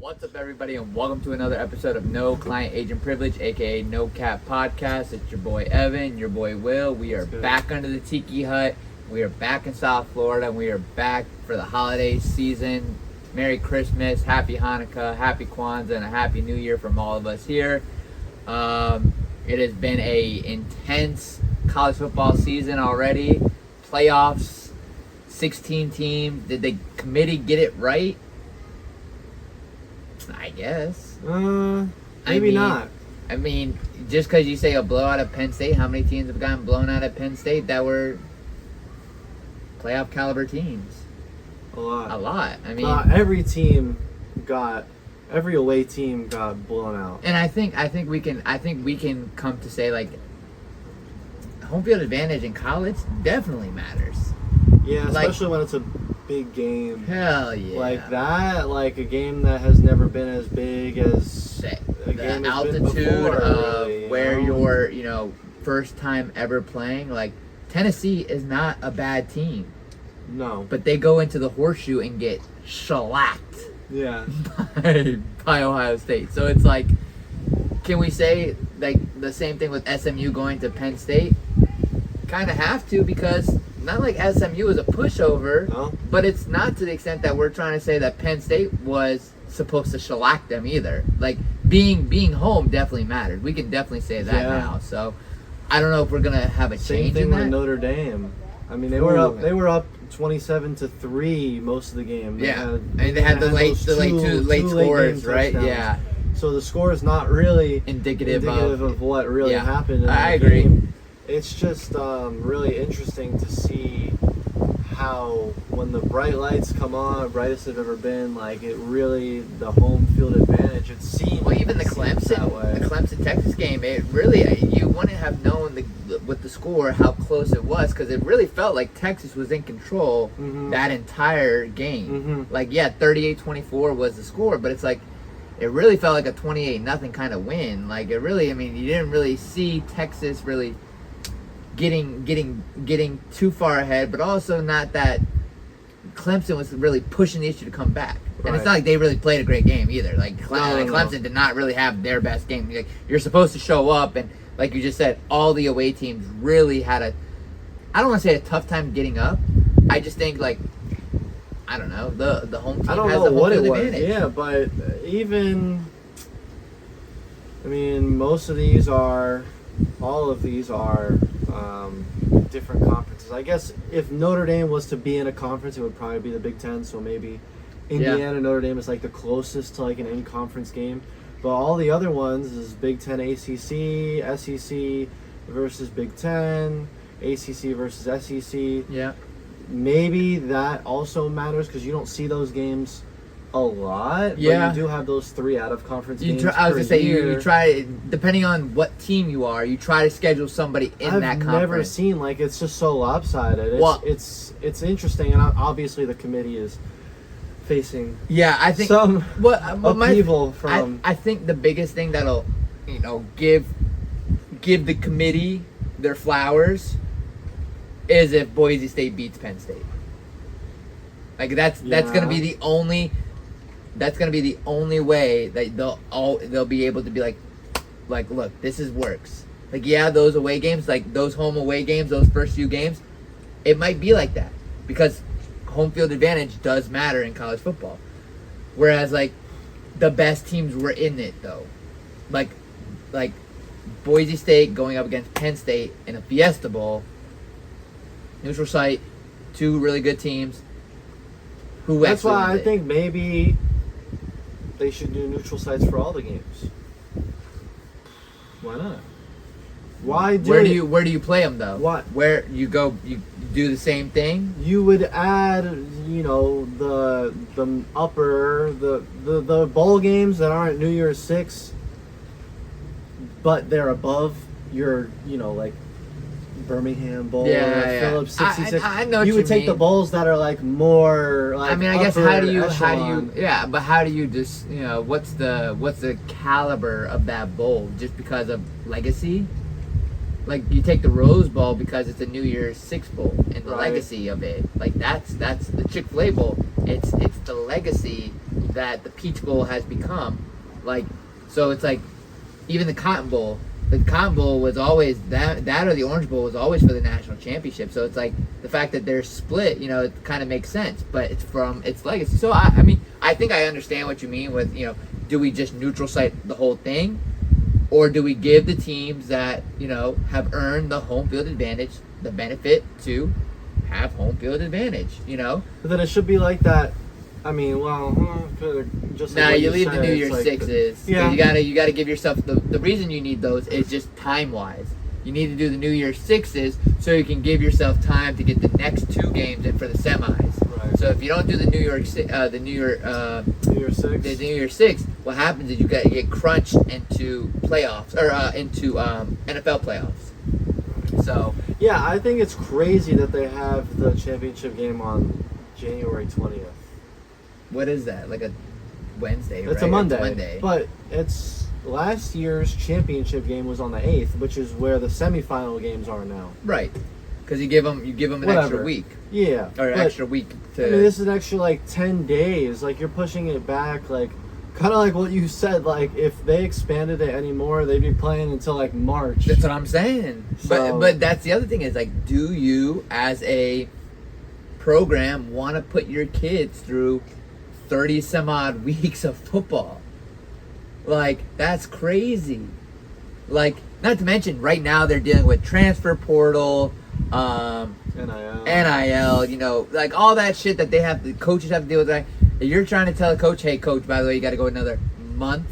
What's up, everybody, and welcome to another episode of No Client Agent Privilege, aka NoCAP Podcast. It's your boy Evan, your boy Will. We are back under the Tiki Hut. We are back in South Florida, and we are back for the holiday season. Merry Christmas, Happy Hanukkah, Happy Kwanzaa, and a Happy New Year from all of us here. It has been a intense college football season already. Playoffs, 16 teams. Did the committee get it right? I guess. Maybe not. I mean, just because you say a blowout of Penn State, how many teams have gotten blown out of Penn State that were playoff caliber teams? A lot. A lot. I mean, every away team got blown out. And I think we can come to say, like, home field advantage in college definitely matters. Yeah, especially when it's a big game. Hell yeah. Like that, like a game that has never been as big as a game the has altitude been before, of really, where you're, first time ever playing. Like, Tennessee is not a bad team. No. But they go into the horseshoe and get shellacked. Yeah. by Ohio State. So it's like, can we say like the same thing with SMU going to Penn State? Kind of have to, because not like SMU is a pushover, no. But it's not to the extent that we're trying to say that Penn State was supposed to shellac them either. Like, being home definitely mattered. We can definitely say that now. So I don't know if we're gonna have a same change thing in that. with Notre Dame. I mean, they were up 27-3 most of the game. They had the late scores, right? Touchdowns. Yeah. So the score is not really indicative of what really happened. I agree. Game. It's just really interesting to see how, when the bright lights come on, brightest they've ever been, like, it really, the home field advantage, it seems. Well, even the Clemson Texas game, it really, you wouldn't have known with the score how close it was, because it really felt like Texas was in control that entire game. Like, 38-24 was the score, but it's like, it really felt like a 28-0 kind of win. Like, it really, I mean, you didn't really see Texas really getting too far ahead, but also not that Clemson was really pushing the issue to come back. And it's not like they really played a great game either. Like, Clemson did not really have their best game. Like, you're supposed to show up, and like you just said, all the away teams really had I don't want to say a tough time getting up. I just think, like, I don't know, the home team has the home field advantage. Yeah, but even, I mean, all of these are different conferences. I guess if Notre Dame was to be in a conference, it would probably be the Big Ten, so maybe Indiana, Notre Dame is like the closest to like an in-conference game. But all the other ones is Big Ten, ACC, SEC versus Big Ten, ACC versus SEC. Yeah. Maybe that also matters, because you don't see those games a lot. Yeah. But you do have those 3 out-of-conference games I was going to say, year. you try, depending on what team you are, you try to schedule somebody in that conference. I've never seen, like, it's just so lopsided. It's interesting, and obviously the committee is facing I think some upheaval from... I think the biggest thing that'll, give the committee their flowers is if Boise State beats Penn State. Like, that's going to be the only... That's going to be the only way that they'll be able to be like, look, this works. Like, those away games, like those home away games, those first few games, it might be like that, because home field advantage does matter in college football. Whereas, like, the best teams were in it, though. Like Boise State going up against Penn State in a Fiesta Bowl, neutral site, 2 really good teams. That's why I think maybe they should do neutral sites for all the games. Why not? Where do you play them, though? What? Where you go, you do the same thing? You would add, the bowl games that aren't New Year's 6, but they're above your, like Birmingham Bowl, Phillips 66. I know you would take mean. the bowls that are like more like, I mean, I guess how do you but how do you just what's the caliber of that bowl, just because of legacy? Like, you take the Rose Bowl because it's a New Year's Six Bowl and the legacy of it. Like, that's the Chick-fil-A Bowl. It's the legacy that the Peach Bowl has become. Like, so it's like, even the Cotton Bowl. The Cotton Bowl was always that or the Orange Bowl was always for the national championship. So it's like the fact that they're split, you know, it kind of makes sense. But it's from its legacy. So I mean, I think I understand what you mean with, you know, do we just neutral site the whole thing, or do we give the teams that, you know, have earned the home field advantage the benefit to have home field advantage? You know, But then it should be like that. I mean, well, just like now what you leave the said, New it's Year's like sixes. yeah. You gotta give yourself the reason you need those is just time wise. You need to do the New Year's sixes so you can give yourself time to get the next 2 games in for the semis. Right. So if you don't do the New Year's New Year's Six. the New Year's Six, what happens is you get crunched into playoffs or into NFL playoffs. So Yeah, I think it's crazy that they have the championship game on January 20th. what is that? Like a Wednesday, right? It's a Monday. It's Monday. But it's last year's championship game was on the 8th, which is where the semifinal games are now. Right. Because you give them an Whatever. extra week Yeah. or but, extra week to. I mean, this is an extra like 10 days. Like, you're pushing it back. Like, kind of like what you said. Like, if they expanded it anymore, they'd be playing until like March. That's what I'm saying. So- But that's the other thing is, like, do you as a program want to put your kids through 30 some odd weeks of football? Like, that's crazy. Like, not to mention right now they're dealing with transfer portal, NIL, you know, like all that shit that the coaches have to deal with. Like, if you're trying to tell a coach, hey coach, by the way, you got to go another month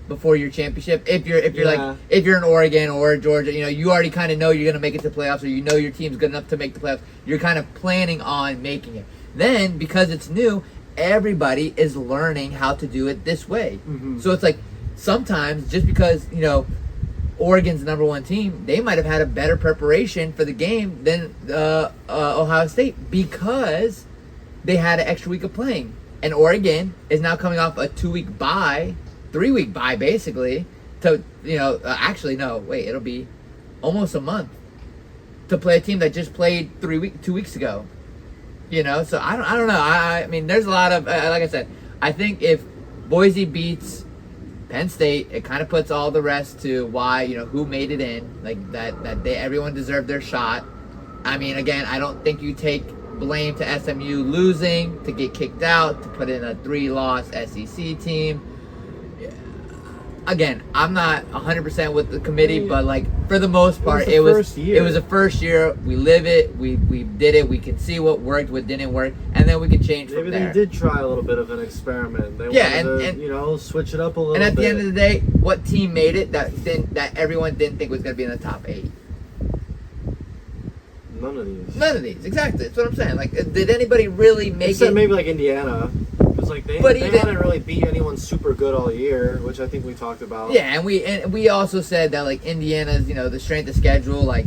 before your championship. If you're Yeah. if you're in Oregon or Georgia, you know, you already kind of know you're gonna make it to playoffs, or you know your team's good enough to make the playoffs. You're kind of planning on making it. Then because it's new, everybody is learning how to do it this way. Mhm. So it's like sometimes just because, you know, Oregon's the #1 team, they might have had a better preparation for the game than Ohio State because they had an extra week of playing. And Oregon is now coming off a 2-week bye, 3-week bye basically, to, you know, actually no, wait, it'll be almost a month to play a team that just played 2 weeks ago. You know, so I don't know. I mean, there's a lot of like I said. I think if Boise beats Penn State, it kind of puts all the rest to why, you know, who made it in, like that everyone deserved their shot. I mean, again, I don't think you take blame to SMU losing, to get kicked out, to put in a 3-loss SEC team. Again, I'm not 100% with the committee, but like for the most part, it was a first year. We live it. We did it. We can see what worked, what didn't work, and then we can change from Maybe there. they did try a little bit of an experiment. They Yeah, wanted and to, you know, switch it up a little bit. And at the end of the day, what team made it that everyone didn't think was going to be in the top 8? None of these. None of these, exactly. That's what I'm saying. Like, did anybody really make Except it? maybe like Indiana. Because like they hadn't really beat anyone super good all year, which I think we talked about. Yeah, and we also said that like Indiana's, you know, the strength of schedule, like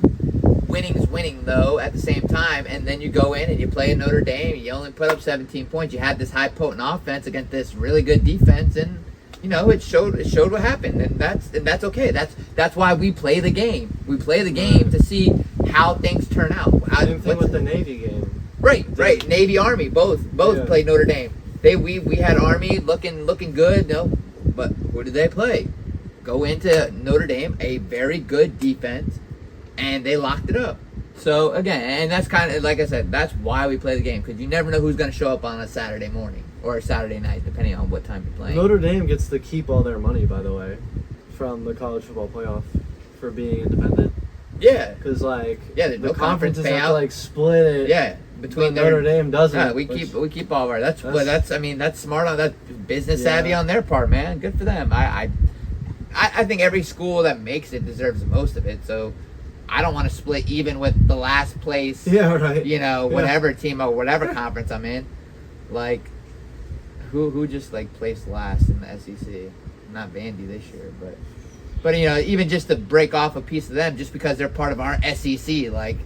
winning is winning though at the same time, and then you go in and you play in Notre Dame, you only put up 17 points. You had this high potent offense against this really good defense, and you know it showed what happened, and that's okay. That's why we play the game. We play the game to see how things turn out. Same thing with the Navy game. Right. Navy, Army, both played Notre Dame. We had Army looking good, no, but who did they play? Go into Notre Dame, a very good defense, and they locked it up. So again, and that's kind of like I said, that's why we play the game, because you never know who's going to show up on a Saturday morning or a Saturday night, depending on what time you're playing. Notre Dame gets to keep all their money, by the way, from the college football playoff for being independent. Yeah, because like there's no conference conferences have payout. to like split it. Yeah. Between Notre Dame doesn't. Yeah, we keep all of our. That's smart on that, business savvy on their part, man. Good for them. I think every school that makes it deserves the most of it. So I don't want to split even with the last place. Yeah, right. You know, whatever team or whatever conference I'm in. Like, who just like placed last in the SEC? Not Vandy this year, but you know, even just to break off a piece of them, just because they're part of our SEC, like.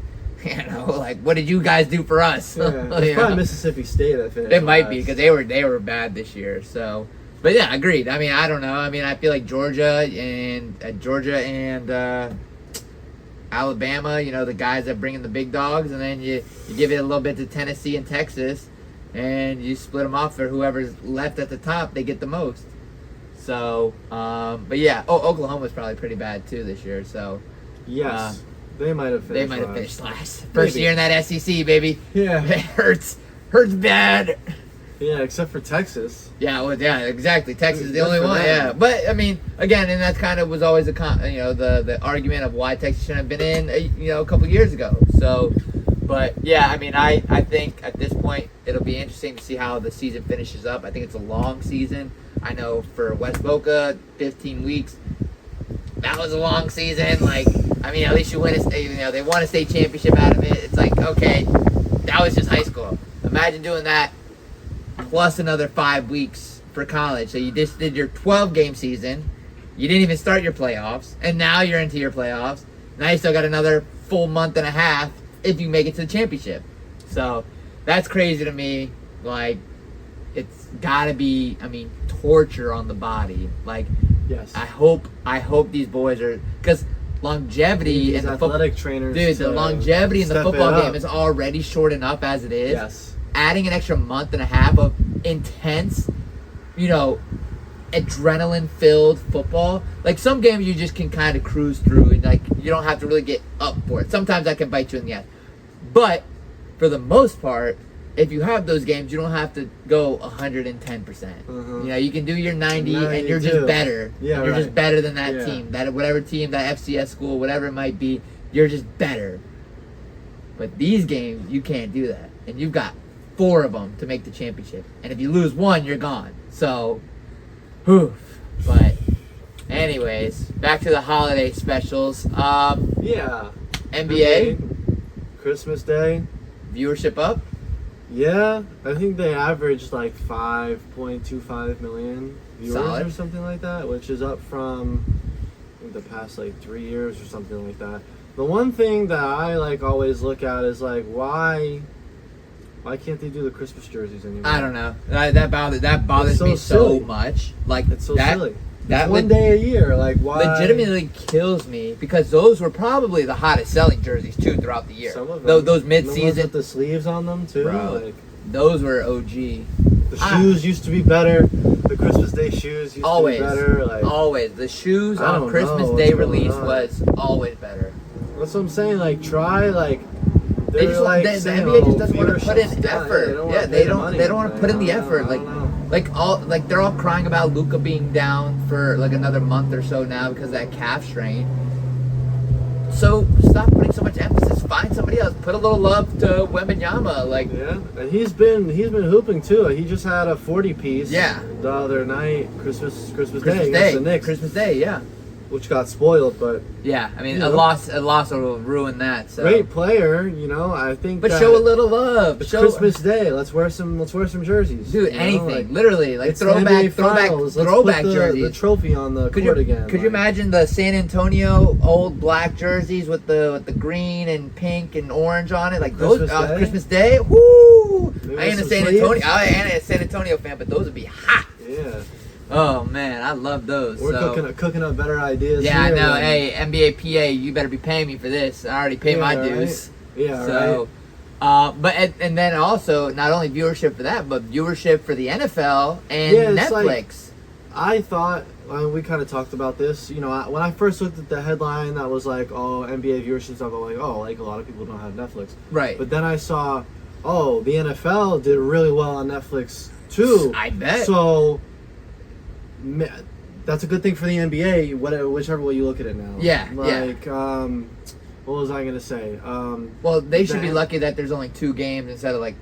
You know, like what did you guys do for us? Yeah, it's probably Mississippi State. I think it might be because they were bad this year. So, but yeah, agreed. I mean, I don't know. I mean, I feel like Georgia and Alabama. You know, the guys that bring in the big dogs, and then you give it a little bit to Tennessee and Texas, and you split them off for whoever's left at the top. They get the most. So, but yeah. Oh, Oklahoma's probably pretty bad too this year. So, Yes. They might have finished last. First year in that SEC, baby. Yeah. It hurts bad. Yeah, except for Texas. Yeah, well, yeah, exactly. Texas is the Good only for one. them. Yeah, but I mean, again, and that kind of was always the argument of why Texas shouldn't have been in, a couple years ago. So, but yeah, I mean, I think at this point it'll be interesting to see how the season finishes up. I think it's a long season. I know for West Boca, 15 weeks. That was a long season. Like, I mean, at least you win a state. They won a state championship out of it. It's like, okay, that was just high school. Imagine doing that plus another 5 weeks for college. So you just did your 12-game season. You didn't even start your playoffs, and now you're into your playoffs. Now you still got another full month and a half if you make it to the championship. So that's crazy to me. Like, it's got to be, torture on the body. Like, Yes. I hope these boys are, because longevity in the athletic trainers. Dude, the longevity in the step it football up. game is already short enough as it is. Yes. Adding an extra month and a half of intense, adrenaline-filled football. Like, some games you just can kind of cruise through, and like you don't have to really get up for it. Sometimes that can bite you in the ass, but for the most part, if you have those games, you don't have to go 110%. You can do your 90 and you're just better. Yeah, you're right. just better than that Yeah. team. That whatever team, that FCS school, whatever it might be, you're just better. But these games, you can't do that. And you've got 4 of them to make the championship. And if you lose 1, you're gone. So, whew. But anyways, back to the holiday specials. Yeah. NBA, Christmas Day. viewership up. Yeah, I think they averaged like 5.25 million viewers Solid. or something like that, which is up from I think, the past like 3 years or something like that. The one thing that I always look at is why can't they do the Christmas jerseys anymore? I don't know. That bothers so me so silly. much. Like, It's so that, silly. That It's one day a year. Why? legitimately kills me, because those were probably the hottest selling jerseys too throughout the year. Some of them. Those The ones mid-season, with the sleeves on them too. Bro. those were OG. The shoes used to be better. The Christmas Day shoes used Always, to be better. always. The shoes I on don't Christmas know Day what's going release on. was always better. That's what I'm saying. Try They just want, the saying, NBA just doesn't want to put in viewership's down. effort. Yeah, They don't want to put in the effort. I don't know. They're all crying about Luka being down for another month or so now because of that calf strain. So stop putting so much emphasis. Find somebody else. Put a little love to Wembanyama. Yeah, and he's been hooping too. He just had a 40-piece. Yeah. The other night, Christmas Day Christmas against Day. the Knicks, Christmas Day. Yeah. which got spoiled, but Yeah. I mean, You a know. loss will ruin that. So. great player. I think. But that show a little love. it's Show Christmas Day. Let's wear some jerseys. Dude, anything. Literally, It's the NBA Finals. Let's throwback put the jerseys. trophy on the court again. Could you imagine the San Antonio old black jerseys with the green and pink and orange on it? Christmas those Day? Christmas Day? Woo! Maybe I ain't a some San sleeves? Antonio. I ain't a San Antonio fan, but those would be hot. Yeah, Oh man, I love those. we're so. cooking up better ideas. Yeah, I here know. than- Hey, NBA PA, you better be paying me for this. I already paid my Yeah, right. dues. Yeah, So, but and then also not only viewership for that, but viewership for the NFL and Yeah, it's Netflix. I thought we kind of talked about this. When I first looked at the headline that was NBA viewership stuff, I'm like, a lot of people don't have Netflix. Right. But then I saw, the NFL did really well on Netflix too. I bet. So that's a good thing for the NBA. Whichever way you look at it now. Yeah, what was I gonna say? Well, they should be then- lucky that there's only 2 games instead of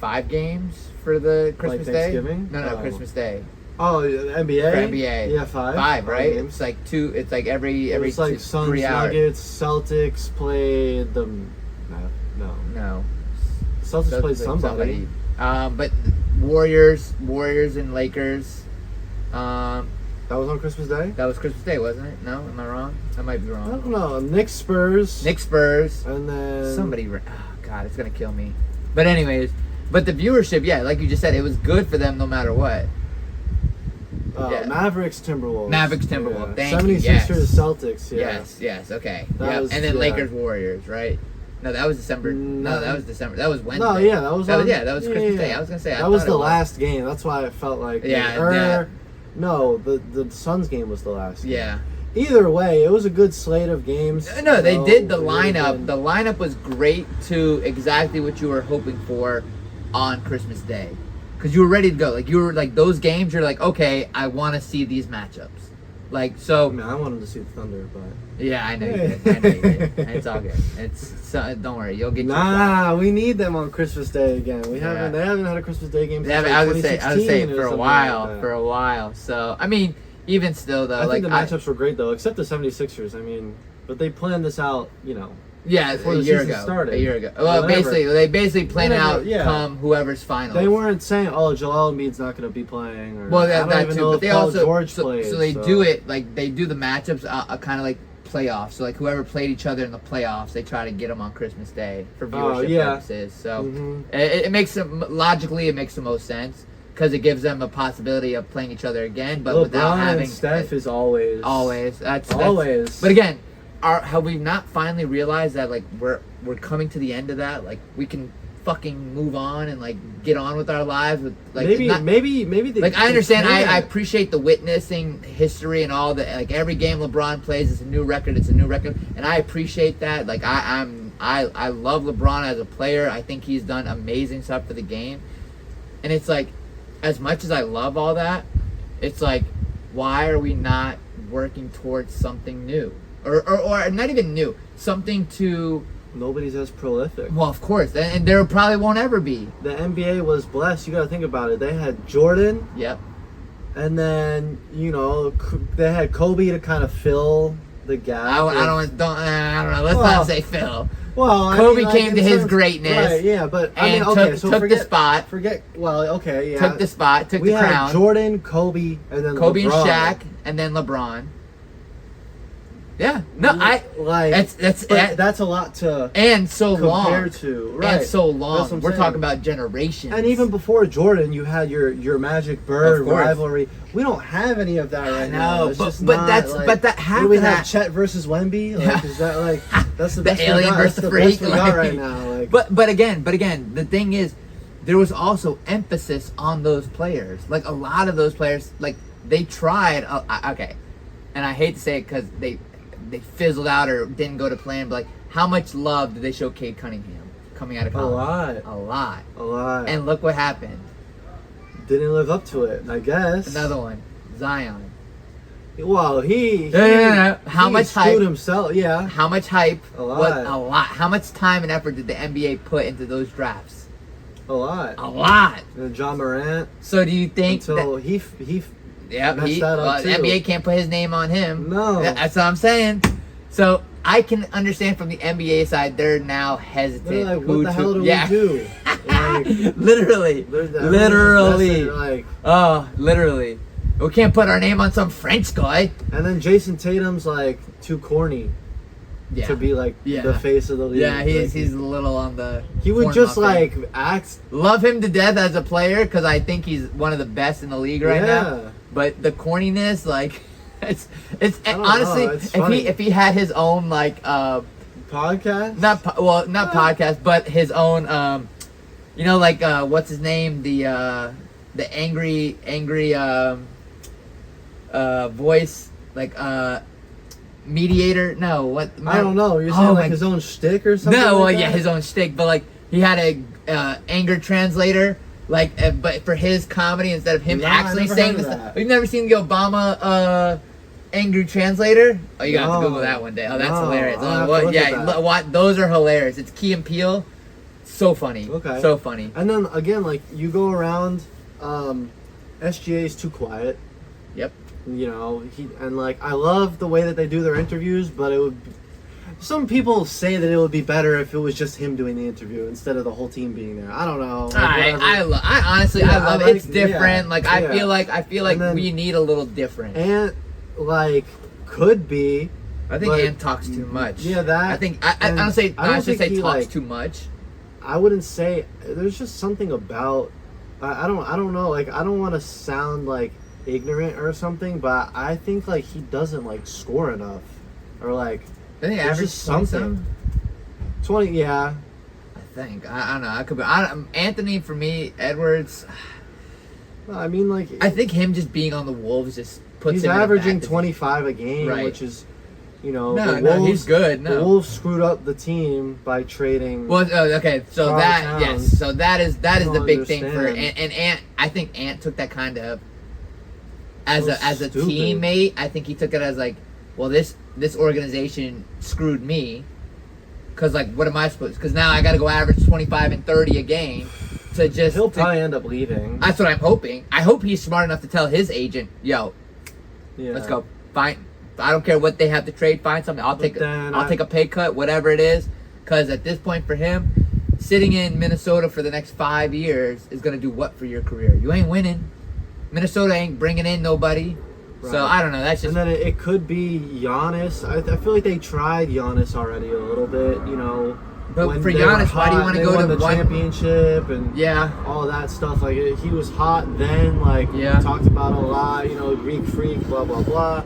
5 games for the Christmas Day. Thanksgiving? No, Oh. Christmas Day. Oh, NBA. For NBA. Yeah, 5. 5, right? games. It's 2. It's every It's two, Suns, 3 hours. Nuggets, Celtics played the. No. No. Celtics played somebody. But Warriors and Lakers. That was on Christmas Day? That was Christmas Day, wasn't it? No, am I wrong? I might be I wrong. don't know. Knicks, Spurs. Knicks, Spurs. And then. Oh God, it's gonna kill me. But anyways, but the viewership, yeah, like you just said, it was good for them no matter what. Yeah. Mavericks, Timberwolves. Mavericks, Timberwolves. Yeah. Thank you, 76ers, yes. Celtics. Yeah. Yes, okay. That Yep. was- And then yeah. Lakers, Warriors, right? No, that was December. No, that was December. That was Wednesday. No, yeah, that was Christmas Day. I was gonna say that was the last game. That's why I felt like no, the Suns game was the last game. Yeah. Either way, it was a good slate of games. No, they did the lineup. The lineup was great to exactly what you were hoping for on Christmas Day, because you were ready to go. Like, you were like, those games, you're like, okay, I want to see these matchups. Like, so. I mean, I wanted to see the Thunder, but. Yeah, I know you did. I know you did. It's all good. Don't worry, you'll get. Nah, we need them on Christmas Day again. They haven't had a Christmas Day game. Since I was gonna say for a while, like So I mean, even still though, I think the matchups were great though, except the 76ers. I mean, but they planned this out, Yeah, before a the year season ago. started. A year ago. Well, they basically plan out come whoever's final. They weren't saying, "Oh, Joel Embiid's not going to be playing." Or, well, that even too. know But if they Paul also George plays, so they do it like they do the matchups kind of like playoffs. So like whoever played each other in the playoffs, they try to get them on Christmas Day for viewership purposes. So it makes them logically, it makes the most sense. Because it gives them a possibility of playing each other again, but without having. And Steph is always. That's always. But again, have we not finally realized that like we're coming to the end of that? Like we can fucking move on and like get on with our lives with like maybe like I understand. I appreciate the witnessing history and all that. Like every game LeBron plays is a new record. It's a new record, and I appreciate that. Like I love LeBron as a player. I think he's done amazing stuff for the game, and it's like. As much as I love all that, it's like, why are we not working towards something new? Or not even new. Something to... Nobody's as prolific. Well, of course. And there probably won't ever be. The NBA was blessed. You got to think about it. They had Jordan. Yep. And then, they had Kobe to kind of fill the gap. I don't know. Let's not say Phil. Well, Kobe came to his greatness. Right, yeah, but took the spot. Took the spot, took the crown. We had Jordan, Kobe, and then Kobe LeBron. and Shaq, and then LeBron. Yeah, no, that's a lot to and so long compared to right. And so long. We're saying. Talking about generations. And even before Jordan, you had your Magic Bird rivalry. We don't have any of that right now. It's just but that happened. Do we have Chet versus Wemby? Like, is that like that's the best alien versus the freak? Best we got right now. Like. But again, the thing is, there was also emphasis on those players. Like a lot of those players, like they tried. Okay, and I hate to say it because they fizzled out or didn't go to plan, but like how much love did they show Cade Cunningham coming out of college? A lot. And look what happened. Didn't live up to it, I guess. Another one, Zion. Well, he How much hype himself? Yeah. How much hype? A lot. A lot. How much time and effort did the NBA put into those drafts? A lot. And John Morant. So do you think until he messed that up too. The NBA can't put his name on him. No. That's what I'm saying. So I can understand from the NBA side, they're now hesitant. They're like, what the hell do we do? Like, literally. Literally. We can't put our name on some French guy. And then Jason Tatum's like too corny to be like the face of the league. Yeah, he's a little on the. He would just like act. Love him to death as a player because I think he's one of the best in the league right now. But the corniness, like, it's honestly, if he had his own like podcast, not podcast, but his own like what's his name, the angry voice, like mediator. No, what? I don't know. You're saying like his own shtick or something? No, like his own shtick, but like he had a anger translator. Like, but for his comedy, instead of him actually saying this, you've never seen the Obama angry translator? Oh, you got to Google that one day. Oh, that's hilarious. Those are hilarious. It's Key and Peele. So funny. Okay. So funny. And then again, like you go around, SGA is too quiet. Yep. I love the way that they do their interviews, but it would. Some people say that it would be better if it was just him doing the interview instead of the whole team being there. I don't know. I honestly love it. It's different. I feel like we need a little different. And could be. I think Ant talks too much. Yeah, that. I think I don't say he talks too much. I wouldn't say. There's just something about. I don't know. Like I don't want to sound like ignorant or something, but I think he doesn't score enough, or I think average something. 20, yeah. I think. I don't know. I could be. Anthony, for me, Edwards. I mean, like, I think him just being on the Wolves just puts he's him in a averaging bad 25 a game, Right. which is, you know, No, the no, Wolves, he's good. No. The Wolves screwed up the team by trading. Well, okay, so Carl that Towns. yes, so that is the don't big thing for understand. and Ant. I think Ant took that kind of as So a stupid. teammate. I think he took it as like, well, this organization screwed me, because like, what am I supposed? Because now I got to go average 25 and 30 a game to just. He'll probably end up leaving. That's what I'm hoping. I hope he's smart enough to tell his agent, yo, Yeah. let's go. Fine. I don't care what they have to trade. Find something. I'll take a pay cut, whatever it is. Because at this point for him, sitting in Minnesota for the next 5 years is going to do what for your career? You ain't winning. Minnesota ain't bringing in nobody. Right. So I don't know. That's just. And then it could be Giannis. I feel like they tried Giannis already a little bit, you know. But when for they were Giannis, why do you hot, want to they go won to the one championship and Yeah. all that stuff? Like, he was hot then. Like, we Yeah. talked about it a lot. You know, Greek freak, blah blah blah.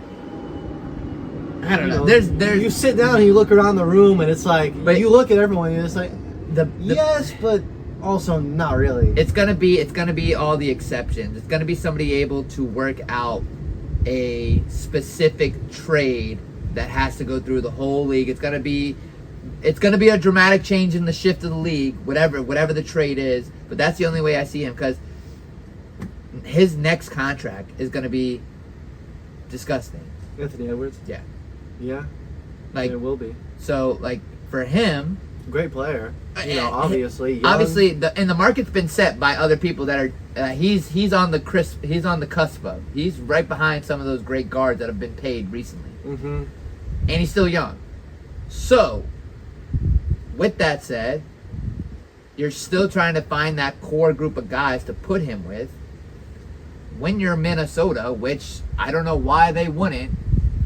I don't You know. know, There's you sit down and you look around the room and it's like, But- you look at everyone and it's like, the yes, but also not really. It's gonna be all the exceptions. It's gonna be somebody able to work out a specific trade that has to go through the whole league. It's gonna be a dramatic change in the shift of the league, whatever the trade is. But that's the only way I see him, because his next contract is gonna be disgusting. Anthony Edwards. Yeah, Yeah, like it will be. so. Like for him, Great player. You know, obviously. Young. obviously, the market's been set by other people that are. He's on the cusp of. He's right behind some of those great guards that have been paid recently, Mm-hmm. and he's still young. So, with that said, you're still trying to find that core group of guys to put him with. When you're Minnesota, which I don't know why they wouldn't,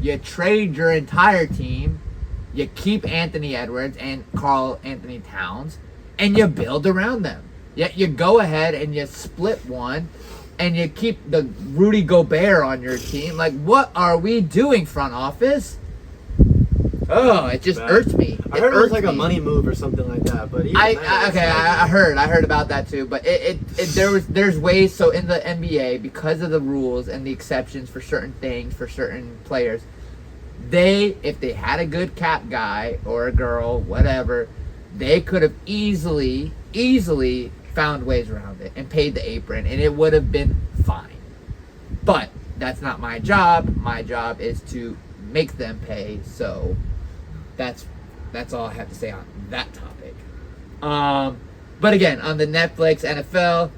you trade your entire team. You keep Anthony Edwards and Karl Anthony Towns, and you build around them. Yet you go ahead and you split one, and you keep the Rudy Gobert on your team. Like, what are we doing, front office? Oh, it just Bad. irks me. I heard it was like a me. money move or something like that. But even that, it's like- I heard about that too. But there's ways. So in the NBA, because of the rules and the exceptions for certain things for certain players, if they had a good cap guy or a girl, whatever, they could have easily found ways around it and paid the apron, and it would have been fine. But that's not my job. My job is to make them pay. So that's all I have to say on that topic. But again, on the Netflix NFL,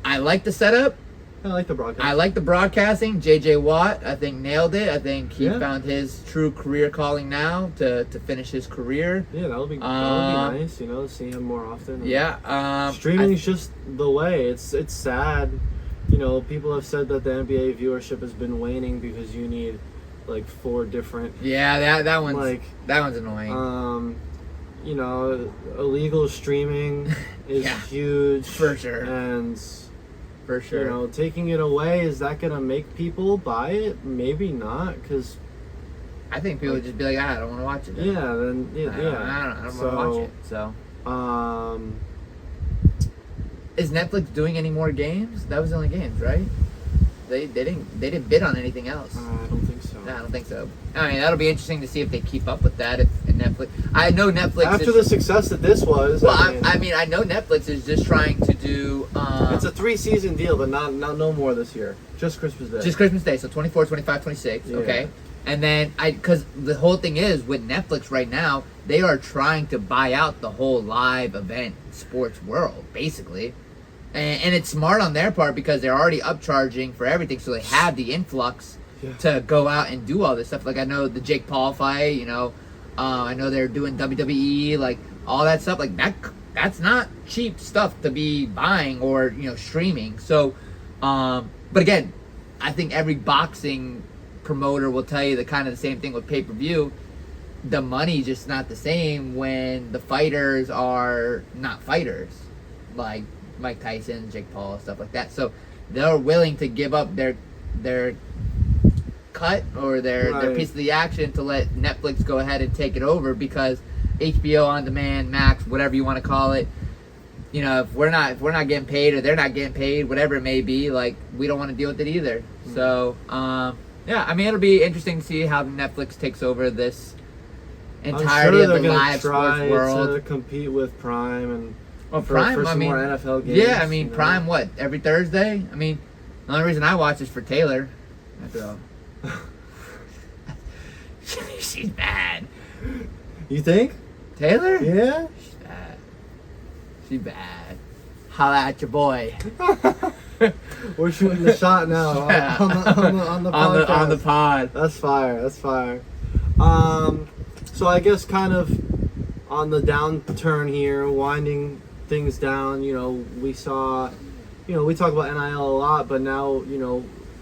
I like the setup. I like the broadcast. I like the broadcasting. J.J. Watt, I think, nailed it. I think he Yeah. found his true career calling now to finish his career. Yeah, that would be nice. You know, to see him more often. Yeah. Streaming is just the way. It's sad. You know, people have said that the NBA viewership has been waning because you need like 4 different. Yeah, that one's Like, annoying. You know, illegal streaming is Yeah, huge for sure. and For sure. you know, taking it away, is that gonna make people buy it? Maybe not, because I think people would just be like, I don't want to watch it. Then. yeah, then I don't want to watch it. So, is Netflix doing any more games? That was the only games, right? They didn't bid on anything else. I don't think so. No, I don't think so. I mean, that'll be interesting to see if they keep up with that. If Netflix, I know Netflix. After the success that this was, well, I I know Netflix is just trying to do. it's a 3-season deal, but no more this year. Just Christmas Day. Just Christmas Day, so 24, 25, 26. Yeah. Okay, and then because the whole thing is with Netflix right now, they are trying to buy out the whole live event sports world, basically. And it's smart on their part because they're already upcharging for everything, so they have the influx to go out and do all this stuff. Like I know the Jake Paul fight, you know, I know they're doing WWE, like all that stuff. Like that's not cheap stuff to be buying or streaming. So, but again, I think every boxing promoter will tell you the kind of the same thing with pay-per-view. The money's just not the same when the fighters are not fighters, like Mike Tyson, Jake Paul, stuff like that. So they're willing to give up their cut or their piece of the action to let Netflix go ahead and take it over, because HBO on demand, Max, whatever you want to call it. You know, if we're not getting paid or they're not getting paid, whatever it may be, like we don't want to deal with it either. So yeah, I mean it'll be interesting to see how Netflix takes over this entirety of the live sports world. To compete with Prime and Prime, for some more NFL games. Yeah, I mean Prime, what, every Thursday? I mean, the only reason I watch is for Taylor. So. She's bad. You think? Taylor? Yeah. She's bad. She's bad. Holla at your boy. We're shooting the shot now Yeah. on the podcast. on the pod. That's fire. That's fire. So I guess kind of on the downturn here, winding things down. You know, we saw. You know, we talk about NIL a lot, but now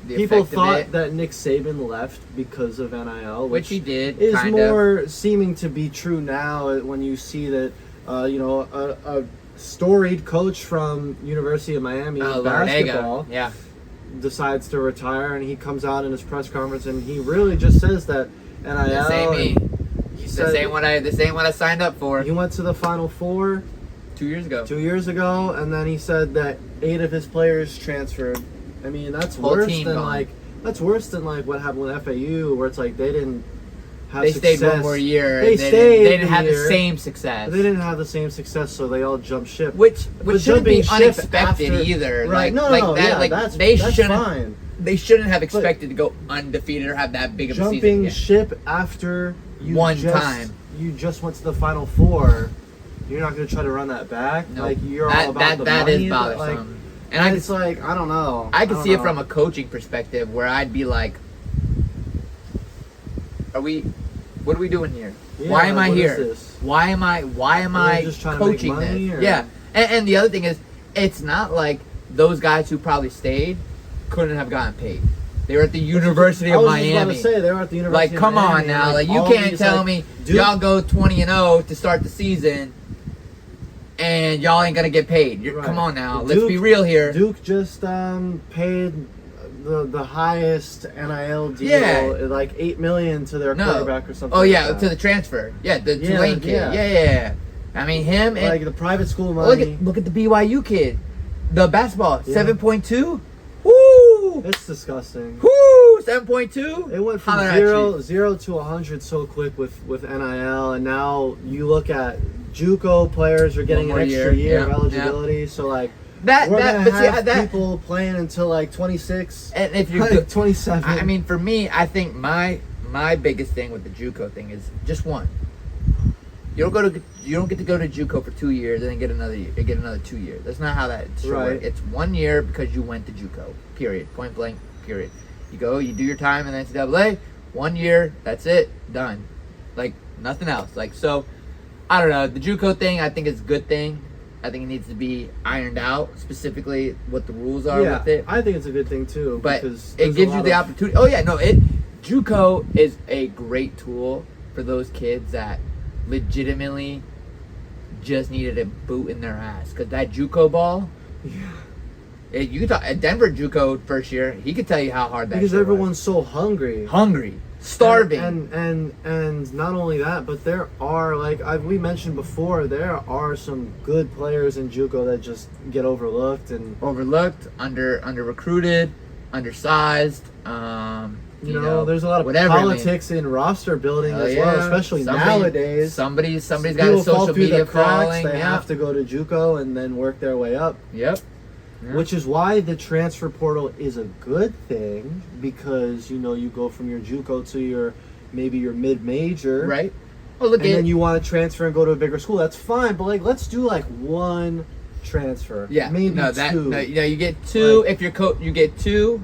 people thought that Nick Saban left because of NIL, which he did. Is more seeming to be true now when you see that a storied coach from University of Miami basketball Larrañaga, decides to retire, and he comes out in his press conference and he really just says that NIL. This ain't me. This ain't what I signed up for. He went to the Final Four 2 years ago. 2 years ago, and then he said that 8 of his players transferred. I mean, that's worse than what happened with FAU, where it's like they didn't have success. They stayed one more year. They didn't have the same success. They didn't have the same success, so they all jumped ship. Which shouldn't be unexpected either. Right? That's fine. They shouldn't have expected to go undefeated or have that big of a season again. Jumping ship after you you just went to the Final Four. You're not going to try to run that back. No. Like you're all about the that money. Is bothersome. And it's like, I don't know. I can see it from a coaching perspective where I'd be like, what are we doing here? Yeah, why am I here? This? Why am I just trying coaching to make money, this? Or? Yeah. And the other thing is, it's not like those guys who probably stayed couldn't have gotten paid. They were at the University of Miami. I was just about to say, they were at the University of Miami. Like, come on now. Like, you can't tell me y'all go 20-0 to start the season and y'all ain't gonna get paid. Come on now, let's be real here. Duke just paid the highest NIL deal, like $8 million to their quarterback or something. Oh yeah, to the transfer. Yeah, the Tulane kid. Yeah. I mean him and like the private school money. Look at the BYU kid, the basketball 7.2. Woo! It's disgusting. Woo! 7.2. It went from zero to 100 so quick with NIL, and now you look at JUCO players are getting an extra year of eligibility. So like we're gonna have people playing until like 26, and if you're 27. I mean, for me, I think my biggest thing with the JUCO thing is just one. You don't get to go to JUCO for 2 years and then get another 2 years. That's not how that should work. It's 1 year because you went to JUCO. Period. Point blank. Period. You go. You do your time in the NCAA. 1 year. That's it. Done. Like nothing else. Like so. I don't know. The JUCO thing, I think is a good thing. I think it needs to be ironed out, specifically what the rules are with it. I think it's a good thing too. But because it gives you the opportunity. Oh yeah, no. JUCO is a great tool for those kids that legitimately just needed a boot in their ass, because that JUCO ball. Yeah. You could talk Denver JUCO first year. He could tell you how hard that. Because everyone's so hungry, starving, and not only that, but there are we mentioned before, there are some good players in JUCO that just get overlooked, under recruited, undersized. You know, there's a lot of politics in roster building as well, especially nowadays. Somebody's got a social media following. They have to go to JUCO and then work their way up. Yep. Which is why the transfer portal is a good thing, because you go from your JUCO to your mid-major, right? Well, then you want to transfer and go to a bigger school. That's fine, but let's do one transfer. Yeah, maybe two. No, you get two if your coach. You get two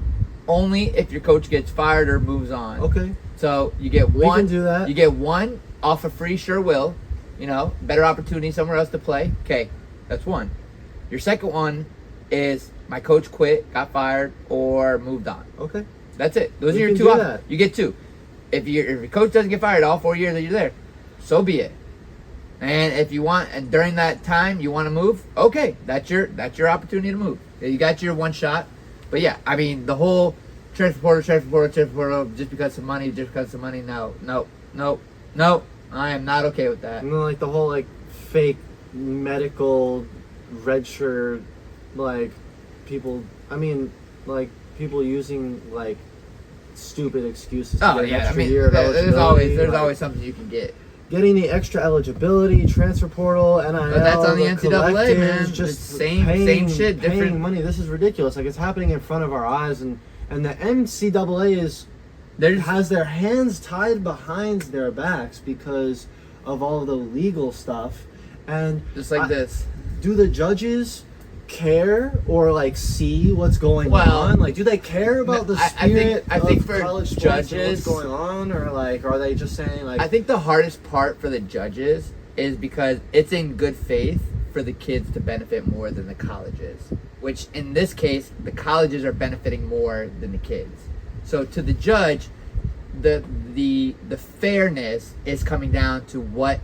only if your coach gets fired or moves on. Okay. So you get one. We can do that. You get one off a free sure will. Better opportunity somewhere else to play. Okay, that's one. Your second one is my coach quit, got fired, or moved on. Okay. That's it. Those are your two options. You get two. If your coach doesn't get fired all 4 years that you're there, so be it. And if you want, and during that time you want to move, okay, that's your opportunity to move. You got your one shot. But yeah, I mean the whole transfer portal, just because of money, no. I am not okay with that. And then, like, the whole, like, fake medical red shirt, like, people, I mean, like, people using, like, stupid excuses to Oh get an yeah, I extra mean, year of eligibility. there's like, always something you can get. getting the extra eligibility, transfer portal, NIL, But that's on the NCAA, man. just It's same shit, paying different money. This is ridiculous. Like, it's happening in front of our eyes, and the NCAA has their hands tied behind their backs because of all the legal stuff. And just like this. Do the judges care or like see what's going on? Like, do they care about the spirit I think of for college sports judges, and what's going on, or like, are they just saying like? I think the hardest part for the judges is because it's in good faith for the kids to benefit more than the colleges, which in this case the colleges are benefiting more than the kids. So to the judge, the fairness is coming down to what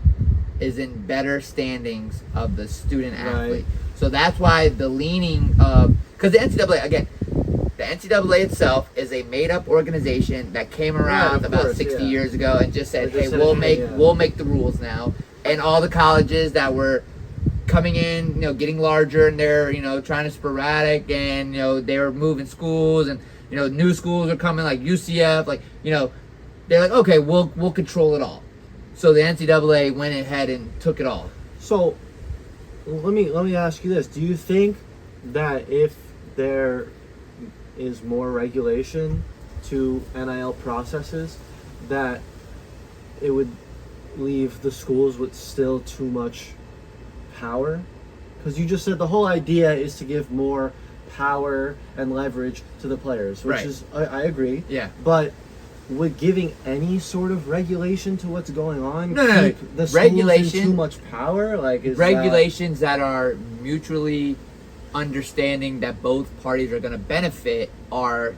is in better standings of the student athlete. Right. So that's why the leaning of, because the NCAA, again, the NCAA itself is a made-up organization that came around about 60 years ago and just said, "Hey, we'll make the rules now." And all the colleges that were coming in, you know, getting larger, and they're, you know, trying to sporadic, and, you know, they were moving schools, and, you know, new schools are coming like UCF, like, you know, they're like, okay, we'll control it all. So the NCAA went ahead and took it all. So let me ask you this: do you think that if there is more regulation to NIL processes, that it would leave the schools with still too much power? Because you just said the whole idea is to give more power and leverage to the players, which is, I agree. Yeah. But would giving any sort of regulation to what's going on No. keep the schools Regulation- in too much power? Like, is regulations that are mutually understanding that both parties are going to benefit are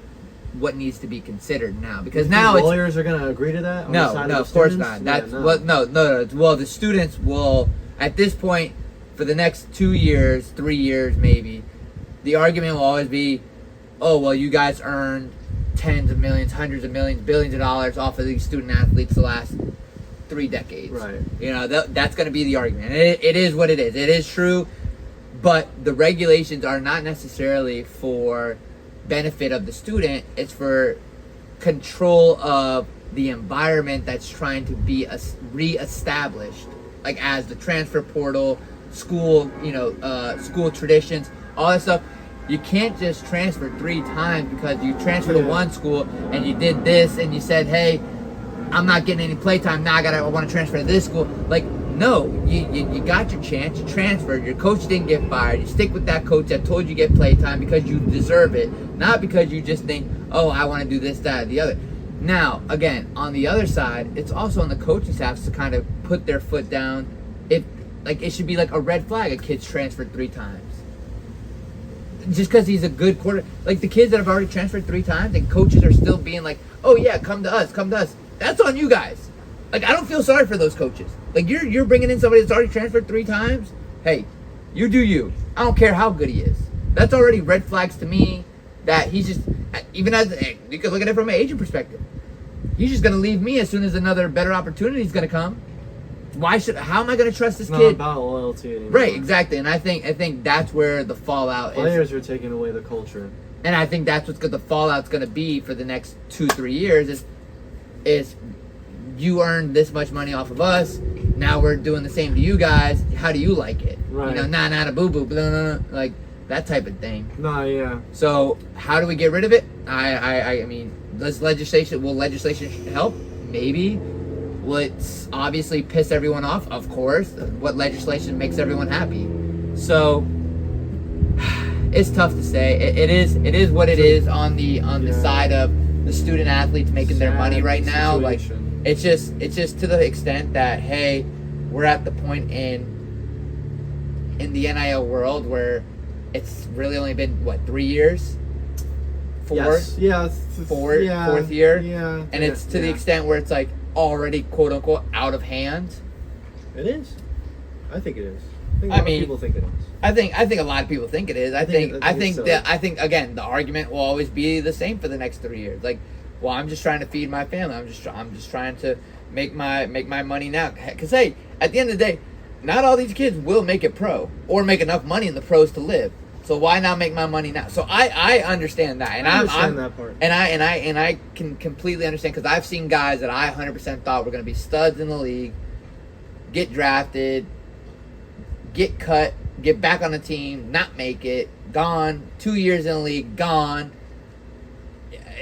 what needs to be considered now, because now it's lawyers are going to agree to that? On the no, side no, the of course students? not. That's Yeah, no. what no. Well, the students will, at this point, for the next 2 years, 3 years, maybe, the argument will always be, oh, well, you guys earned tens of millions, hundreds of millions, billions of dollars off of these student athletes the last 3 decades. Right. You know, that's going to be the argument. It is what it is. It is true, but the regulations are not necessarily for benefit of the student. It's for control of the environment that's trying to be reestablished, like as the transfer portal, school, you know, school traditions, all that stuff. You can't just transfer 3 times because you transferred to one school and you did this and you said, hey, I'm not getting any playtime, now I want to transfer to this school. Like, no, you got your chance, you transferred, your coach didn't get fired, you stick with that coach that told you get playtime because you deserve it, not because you just think, oh, I want to do this, that, or the other. Now, again, on the other side, it's also on the coaching staffs to kind of put their foot down. If, like, it should be like a red flag, a kid's transferred 3 times. Just because he's a good quarter, like the kids that have already transferred 3 times, and coaches are still being like, "Oh yeah, come to us." That's on you guys. Like, I don't feel sorry for those coaches. Like, you're bringing in somebody that's already transferred 3 times. Hey, you do you. I don't care how good he is. That's already red flags to me. That he's just, even as you could look at it from an agent perspective, he's just gonna leave me as soon as another better opportunity is gonna come. How am I going to trust this kid? kid? Not about loyalty anymore. Right, exactly. And I think that's where the fallout Players are taking away the culture. And I think that's the fallout's going to be for the next 2-3 years is you earned this much money off of us. Now we're doing the same to you guys. How do you like it? Right. You know, nah, boo boo, blah, blah, blah, like that type of thing. No, yeah. So how do we get rid of it? I mean, will legislation help? Maybe. Will it obviously piss everyone off? Of course. What legislation makes everyone happy? So it's tough to say. It is what it is on the side of the student athletes making their money right now. Situation. Like it's just to the extent that, hey, we're at the point in the NIL world where it's really only been 3 years? 4? Yes. Yeah. Fourth year? Yeah. And it's to the extent where it's like already quote unquote out of hand. It is. I think it is. I think a lot of people think it is. I think a lot of people think it is. I think again the argument will always be the same for the next 3 years. Like, well, I'm just trying to feed my family. I'm just trying to make my money now. Because hey, at the end of the day, not all these kids will make it pro or make enough money in the pros to live. So why not make my money now? So I understand that, and I understand that part. And I can completely understand, because I've seen guys that I 100% thought were going to be studs in the league, get drafted, get cut, get back on the team, not make it, gone, 2 years in the league, gone.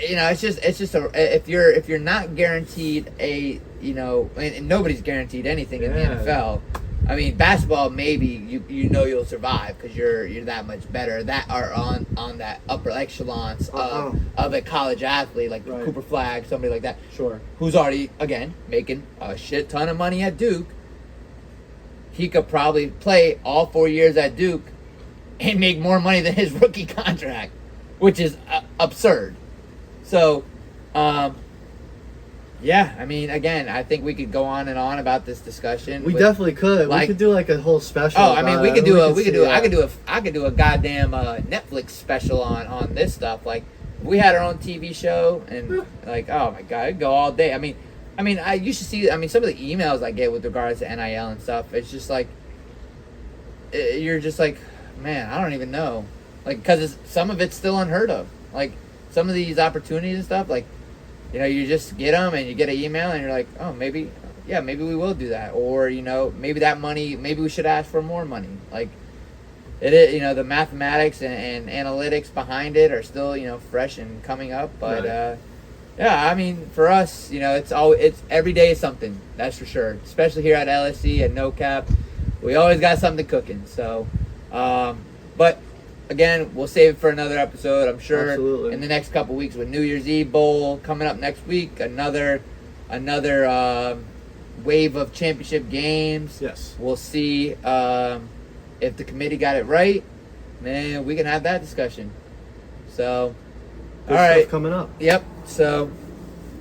You know, it's just if you're not guaranteed a, you know, and nobody's guaranteed anything in the NFL. I mean, basketball, maybe you know you'll survive because you're that much better. That are on that upper echelons of a college athlete, like Cooper Flagg, somebody like that. Sure. Who's already, again, making a shit ton of money at Duke. He could probably play all 4 years at Duke and make more money than his rookie contract, which is absurd. So, yeah, I mean, again, I think we could go on and on about this discussion. We definitely could. Like, we could do like a whole special. Oh, I mean, I could do a goddamn Netflix special on this stuff. Like, we had our own TV show, and like, oh my god, it'd go all day. I mean, you should see. I mean, some of the emails I get with regards to NIL and stuff. It's just like, you're just like, man, I don't even know, like, because some of it's still unheard of. Like, some of these opportunities and stuff, like, you know, you just get them and you get an email and you're like, oh, maybe we will do that. Or, you know, maybe that money, maybe we should ask for more money. Like, it is, you know, the mathematics and analytics behind it are still, you know, fresh and coming up. But, yeah, I mean, for us, you know, it's every day is something, that's for sure. Especially here at LSC and NoCAP. We always got something cooking. So, but again, we'll save it for another episode. I'm sure in the next couple weeks with New Year's Eve Bowl coming up next week, another wave of championship games. Yes. We'll see if the committee got it right. Man, we can have that discussion. So, good all right, stuff coming up. Yep. So,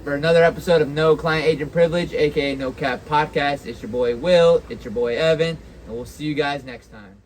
for another episode of No Client Agent Privilege, aka NoCAP Podcast, it's your boy Will, it's your boy Evan, and we'll see you guys next time.